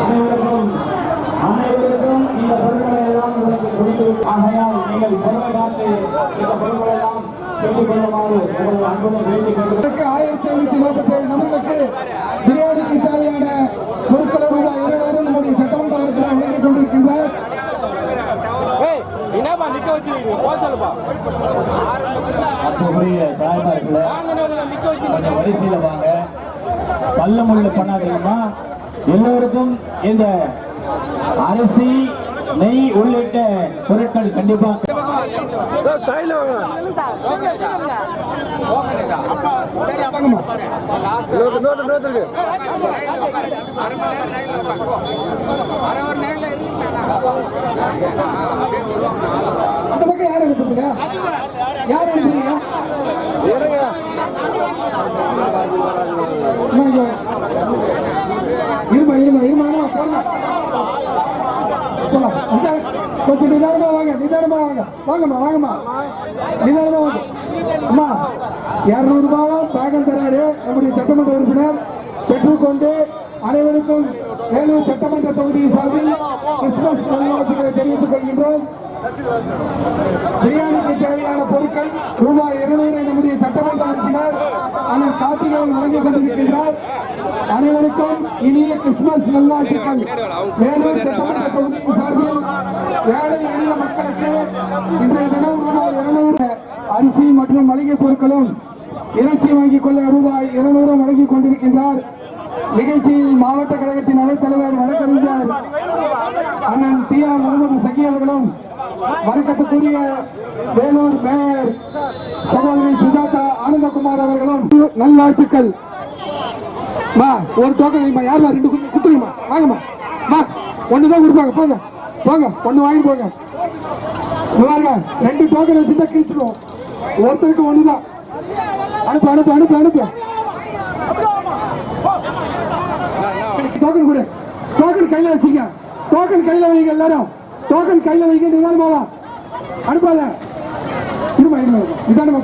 அனைவருக்கும் இந்த பொருட்களை எல்லாம் கொடுத்து ஆகையால் நீங்கள் பொருளை காத்து இந்த பொருட்களை எல்லாம் பெற்றுக் கொள்ளுமாறு உங்கள் அன்புடன் வேண்டிக் கொண்டு 1547 நபர்களுக்கு பிரியாணிக்கு தேவையான பொருட்களை ரூபாய் 2000 நம்முடைய சட்டமன்ற உறுப்பினர் வழங்கிக் கொண்டிருக்கின்றார். வரிசையில வாங்க, பல்லமுள்ள பண்ணாதீங்கம்மா. எல்லோருக்கும் இந்த அரிசி, நெய் உள்ளிட்ட பொருட்கள் கண்டிப்பா அந்த பக்கம் யார் அனுப்புறீங்க? யார் அனுப்புறீங்க? கொஞ்சம் நிதானமா வாங்க, நிதானமா வாங்க, வாங்கம்மா வாங்கம்மா, நிதானமா வாங்க. அம்மா 200 ரூபாவும் பேகன் தராரு நம்முடைய சட்டமன்ற உறுப்பினர் பெற்றுக்கொண்டு அனைவருக்கும் வேலூர் சட்டமன்ற தொகுதி சார்பில் கிறிஸ்துமஸ் நல்வாழ்த்துக்களை தெரிவித்துக் கொள்கின்றோம். பிரியாணிக்கு தேவையான பொருட்கள் ரூபாய் 200 நம்முடைய சட்டமன்ற உறுப்பினர் அண்ணன் கார்த்திகேயன் வழங்கிக் கொண்டிருக்கின்றார். அனைவருக்கும் இனிய கிறிஸ்துமஸ் நல்வாழ்த்துக்கள். வேலூர் சட்டமன்ற தொகுதி சார்பில் ஏழை எளிய மக்களுக்கு இன்றைய தினம் ரூபாய் 200 அரிசி மற்றும் மளிகை பொருட்களும் இறைச்சி வாங்கிக் கொள்ள ரூபாய் 200 வழங்கிக் கொண்டிருக்கின்றார். நிகழ்ச்சியில் மாவட்ட கழகத்தின் அவைத்தலைவர் வழக்கறிஞர் அண்ணன் டி.ஆ. முகமது சகி அவர்களும், வணக்கத்துக்குரிய வேலூர் மேயர் சகோதரி சுஜாதா ஆனந்தகுமார் அவர்களும் நல்வாழ்த்துக்கள். ஒரு டோக்கன் யார் 2 குத்துருமா, வாங்கம்மா, ஒண்ணுதான் கொடுப்பாங்க, போங்க போங்க, ஒண்ணு வாங்கிட்டு போங்க. 2 டோக்கன் வச்சுதான் கிழிச்சிடுவோம், ஒருத்தருக்கு ஒண்ணுதான். அனுப்பு அனுப்பு அனுப்பு அனுப்பு. டோக்கன் கொடு, டோக்கன் கையில வச்சுங்க, டோக்கன் கையில வைங்க, எல்லாரும் டோக்கன் கையில வைங்க. நிதானமாவா அனுப்பாத, இருமா இருமா, நிதானமா.